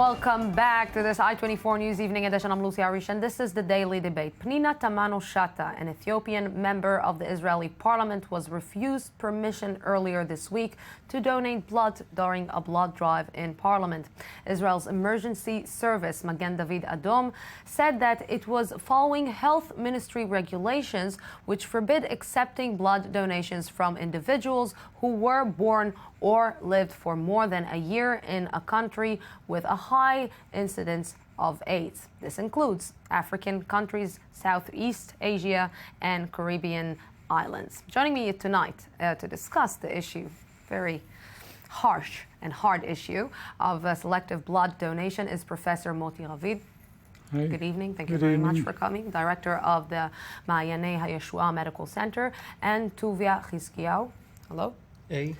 Welcome back to this I-24 News Evening Edition. I'm Lucy Arish, and this is the Daily Debate. Pnina Tamano-Shata, an Ethiopian member of the Israeli parliament, was refused permission earlier this week to donate blood during a blood drive in parliament. Israel's emergency service, Magen David Adom, said that it was following health ministry regulations which forbid accepting blood donations from individuals who were born or lived for more than a year in a country with a high incidence of AIDS. This includes African countries, Southeast Asia, and Caribbean islands. Joining me tonight to discuss the issue, very harsh and hard issue of selective blood donation, is Professor Moti Ravid. Hi. Good evening. Thank you very much for coming. Director of the Ma'ayanei HaYeshua Medical Center, and Tuvia Hiskiyahu. Hello. Hey.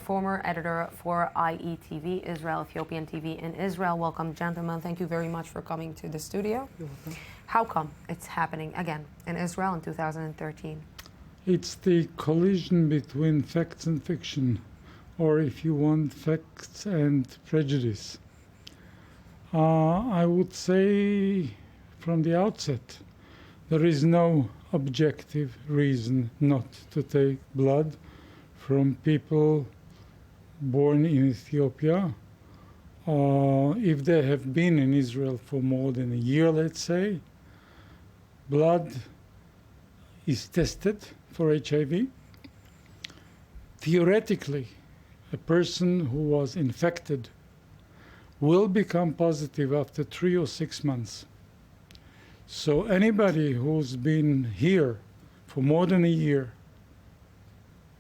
Former editor for IETV, Israel, Ethiopian TV in Israel. Welcome, gentlemen. Thank you very much for coming to the studio. You're welcome. How come it's happening again in Israel in 2013? It's the collision between facts and fiction, or if you want, facts and prejudice. I would say from the outset, there is no objective reason not to take blood from people born in Ethiopia. If they have been in Israel for more than a year, let's say, blood is tested for HIV. Theoretically, a person who was infected will become positive after 3 or 6 months. So anybody who's been here for more than a year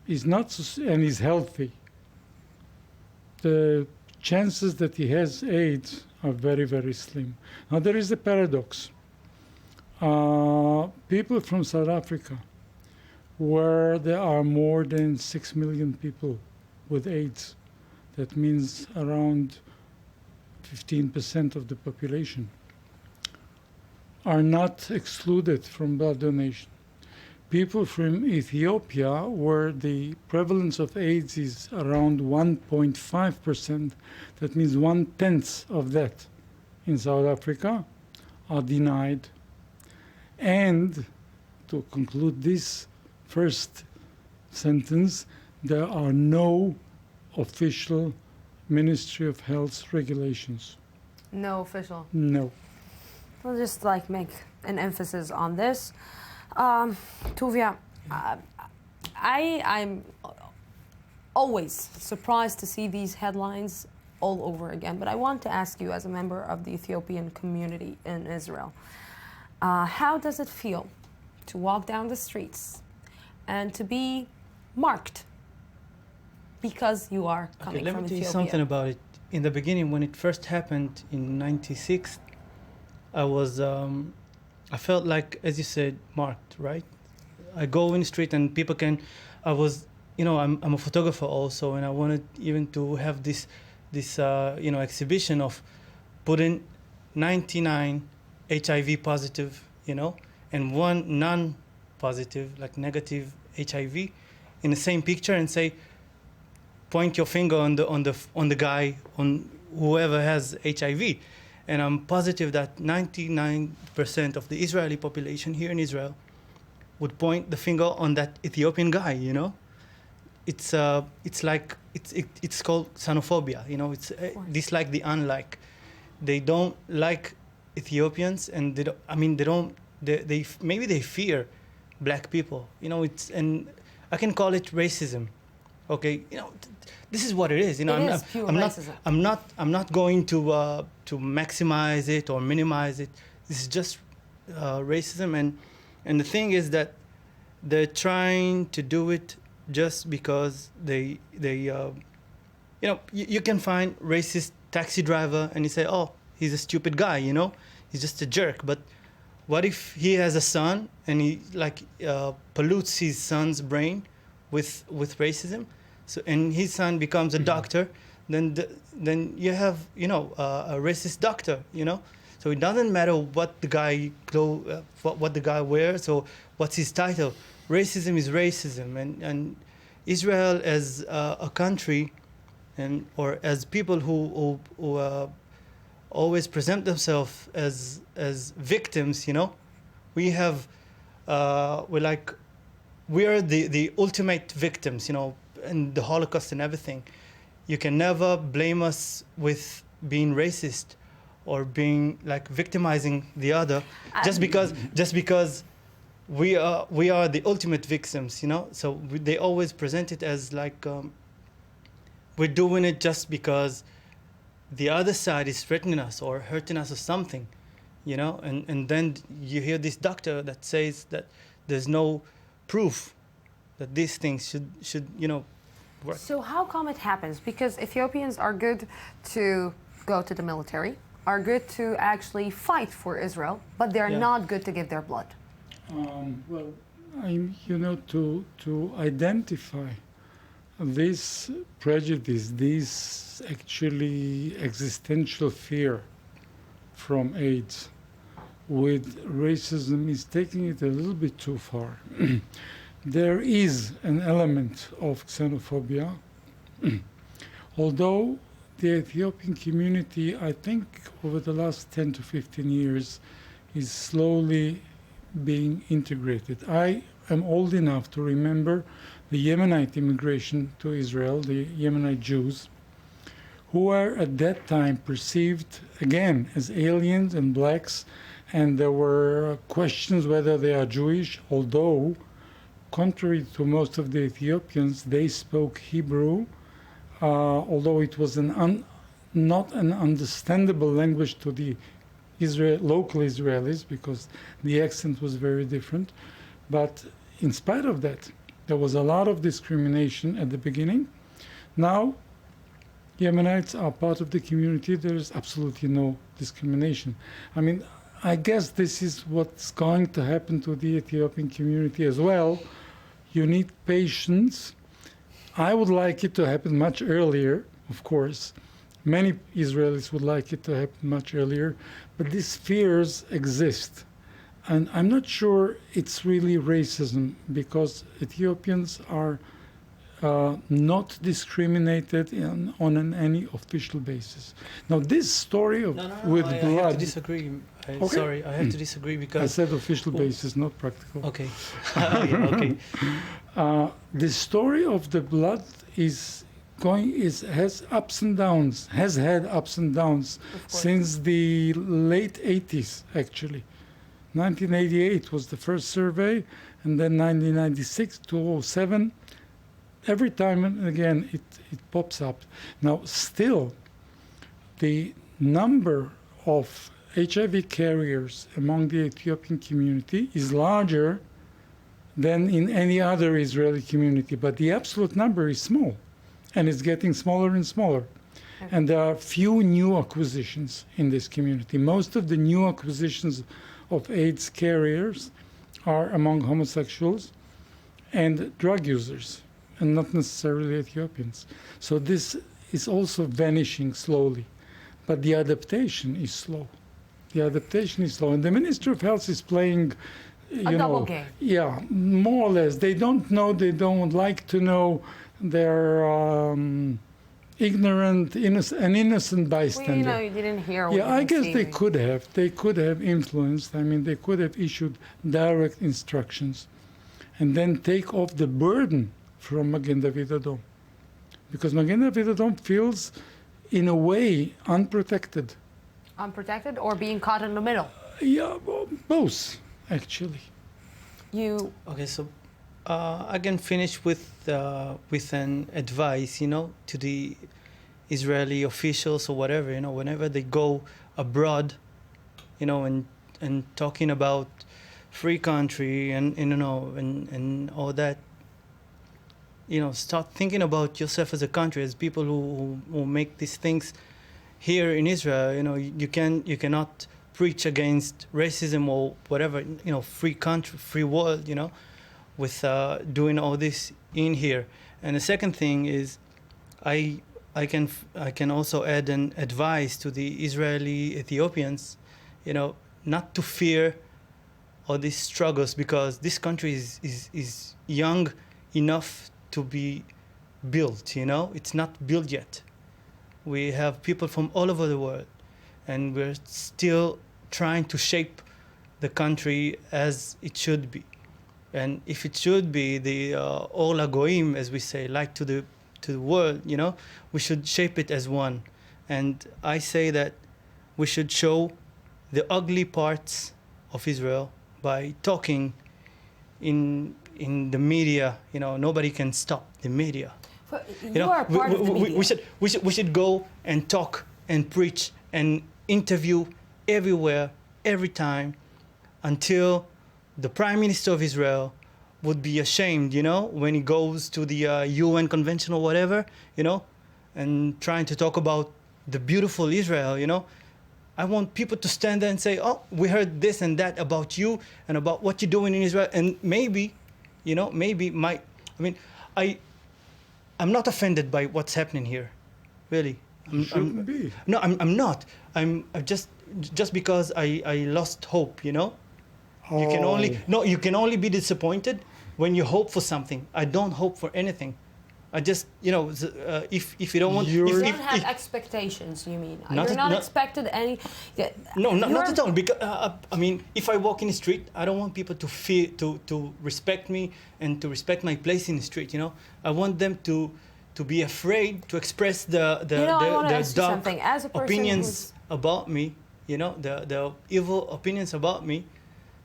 is not and is healthy, the chances that he has AIDS are very, very slim. Now there is a paradox. People from South Africa, where there are more than 6 million people with AIDS, that means around 15% of the population, are not excluded from blood donation. People from Ethiopia, where the prevalence of AIDS is around 1.5%, that means 1/10 of that in South Africa, are denied. And to conclude this first sentence, there are no official Ministry of Health regulations. No official. No. We'll just make an emphasis on this. Tuvia, I'm always surprised to see these headlines all over again, but I want to ask you, as a member of the Ethiopian community in Israel, how does it feel to walk down the streets and to be marked because you are coming from Ethiopia? Let me tell you something about it. In the beginning, when it first happened in '96, I felt like, as you said, marked, right? I go in the street and people I'm a photographer also, and I wanted even to have this exhibition of putting 99 HIV positive, and one non-positive, like negative HIV, in the same picture, and say, point your finger on the guy, on whoever has HIV. And I'm positive that 99% of the Israeli population here in Israel would point the finger on that Ethiopian guy. It's called xenophobia. It's dislike the unlike. They don't like Ethiopians, and maybe they fear black people. And I can call it racism. Okay, this is what it is. Racism. I'm not going to maximize it or minimize it. This is just racism, and the thing is that they're trying to do it just because you can find racist taxi driver and you say, oh, he's a stupid guy, he's just a jerk. But what if he has a son and he pollutes his son's brain with racism? So, and his son becomes a doctor, then you have a racist doctor. So it doesn't matter what the guy what the guy wears or what's his title. Racism is racism, and Israel as a country, or as people who always present themselves as victims, you know. We have, we are the ultimate victims, you know, in the Holocaust and everything. You can never blame us with being racist or being like victimizing the other just because we are the ultimate victims, you know. So they always present it as like we're doing it just because the other side is threatening us or hurting us or something, you know. And then you hear this doctor that says that there's no proof that these things should you know work. So how come it happens? Because Ethiopians are good to go to the military, are good to actually fight for Israel, but they're not good to give their blood. Well, you know, to identify this prejudice, this actually existential fear from AIDS with racism is taking it a little bit too far. There is an element of xenophobia, although the Ethiopian community, I think over the last 10 to 15 years, is slowly being integrated. I am old enough to remember the Yemenite immigration to Israel, the Yemenite Jews, who were at that time perceived, again, as aliens and blacks, and there were questions whether they are Jewish, although, contrary to most of the Ethiopians, they spoke Hebrew, although it was not an understandable language to the local Israelis, because the accent was very different. But in spite of that, there was a lot of discrimination at the beginning. Now, Yemenites are part of the community. There is absolutely no discrimination. I mean, I guess this is what's going to happen to the Ethiopian community as well. You need patience. I would like it to happen much earlier, of course. Many Israelis would like it to happen much earlier, but these fears exist. And I'm not sure it's really racism, because Ethiopians are not discriminated on any official basis. Now, this story of with blood. I have to disagree. Sorry, I have to disagree because I said official basis, not practical. Okay. Yeah, okay. The story of the blood has ups and downs, has had ups and downs since the late 80s, actually. 1988 was the first survey, and then 1996, 2007. Every time and again it pops up. Now, still, the number of HIV carriers among the Ethiopian community is larger than in any other Israeli community, but the absolute number is small, and it's getting smaller and smaller. Okay. And there are few new acquisitions in this community. Most of the new acquisitions of AIDS carriers are among homosexuals and drug users, and not necessarily Ethiopians. So this is also vanishing slowly, but the adaptation is slow. The adaptation is slow, and the Ministry of Health is playing, a double game. Yeah, more or less. They don't know, they don't like to know. They're ignorant, an innocent bystander. Well, you know, you didn't hear what I guess see. They could have influenced. I mean, they could have issued direct instructions and then take off the burden from Magen David Adom. Because Magen David Adom feels, in a way, unprotected. Unprotected or being caught in the middle? Yeah, both, actually. Okay, so I can finish with an advice, you know, to the Israeli officials or whatever, you know, whenever they go abroad, you know, and talking about free country and you know and all that, you know, start thinking about yourself as a country, as people who make these things here in Israel. You know, you cannot preach against racism or whatever, you know, free country, free world, you know, with doing all this in here. And the second thing is, I can also add an advice to the Israeli Ethiopians, you know, not to fear all these struggles, because this country is young enough to be built, you know. It's not built yet. We have people from all over the world, and we're still trying to shape the country as it should be. And if it should be the Or Lagoim, as we say, like to the world, you know, we should shape it as one. And I say that we should show the ugly parts of Israel by talking in the media. You know, nobody can stop the media. But You know, are part of the media. we should go and talk and preach and interview everywhere, every time, until the Prime Minister of Israel would be ashamed, you know, when he goes to the UN convention or whatever, you know, and trying to talk about the beautiful Israel, you know. I want people to stand there and say, oh, we heard this and that about you and about what you're doing in Israel. And maybe, you know, I'm not offended by what's happening here, really. Shouldn't be. No, I'm not. I'm just because I lost hope, you know. You can only be disappointed when you hope for something. I don't hope for anything. I just, you know, if you don't want, You if, don't if, have if, expectations, you mean? Not You're at- not not- expected any... Yeah, no, not you're- at all. Because I mean, if I walk in the street, I don't want people to feel to respect me and to respect my place in the street. You know, I want them to be afraid to express the You know, I wanna the ask you dark something. As a person opinions about me. You know, the evil opinions about me.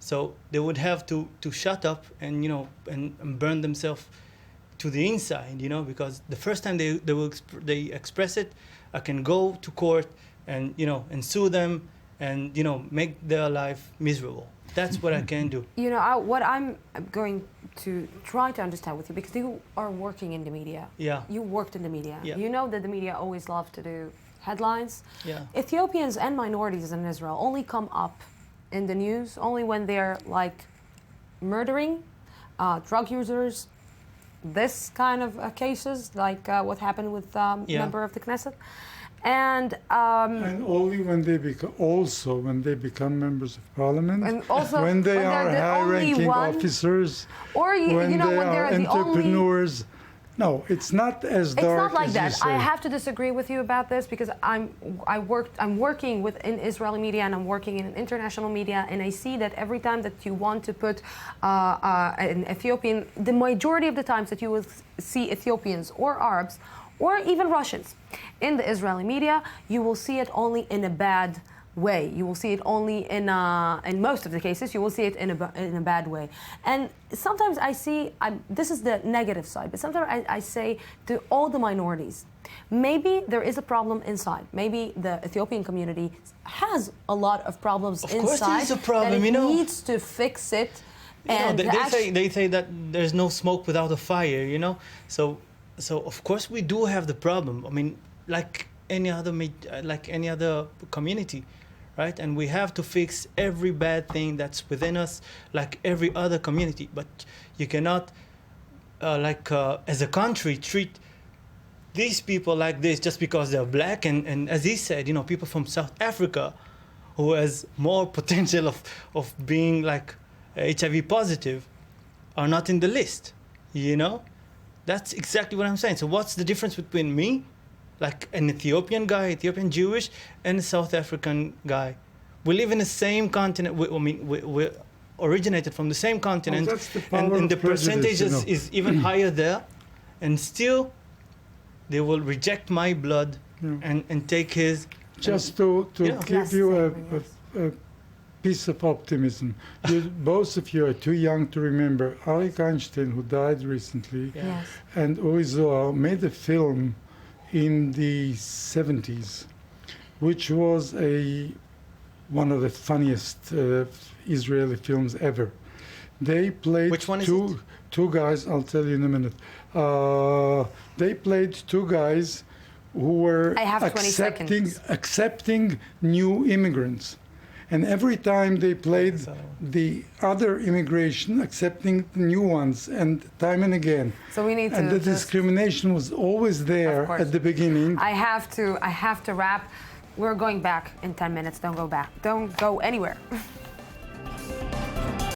So they would have to shut up and, you know, and burn themselves to the inside, you know, because the first time they express it, I can go to court and, you know, and sue them and, you know, make their life miserable. That's what I can do. You know, what I'm going to try to understand with you, because you are working in the media. Yeah. You worked in the media. Yeah. You know that the media always love to do headlines. Yeah. Ethiopians and minorities in Israel only come up in the news only when they're like murdering drug users, this kind of cases, like what happened with member of the Knesset. And only when they become members of parliament, And also when they when they're are the only high-ranking one- officers, or when you know they when they're are the only... entrepreneurs. No, it's not as It's dark not like as that. you say. I have to disagree with you about this because I'm working within Israeli media and I'm working in international media, and I see that every time that you want to put an Ethiopian, the majority of the times that you will see Ethiopians or Arabs or even Russians in the Israeli media, you will see it only in a bad way. You will see it only in most of the cases, you will see it in a bad way. And sometimes I see, this is the negative side, but sometimes I say to all the minorities, maybe there is a problem inside. Maybe the Ethiopian community has a lot of problems inside. Of course there's a problem, that it you know. needs to fix it. You know, And they say that there's no smoke without a fire, you know. So of course we do have the problem. I mean, like any other community, right? And we have to fix every bad thing that's within us, like every other community. But you cannot, as a country, treat these people like this just because they're black. And as he said, you know, people from South Africa who has more potential of being like HIV positive are not in the list, you know? That's exactly what I'm saying. So what's the difference between me, like an Ethiopian guy, Ethiopian Jewish, and a South African guy? We live in the same continent. We originated from the same continent, that's the power and the of prejudice, percentage you know. is even higher there, and still they will reject my blood and take his. Just to Yeah. give you a piece of optimism. Both of you are too young to remember Arik Einstein, who died recently, Yes. and Uri Zohar made a film in the 70s, which was one of the funniest Israeli films ever. They played Which one is two guys, I'll tell you in a minute. They played two guys who were I have 20 seconds. accepting new immigrants. And every time they played the other immigration, accepting the new ones, and time and again. So we need to And the just- discrimination was always there Of course. at the beginning. I have to wrap. We're going back in 10 minutes. Don't go back. Don't go anywhere.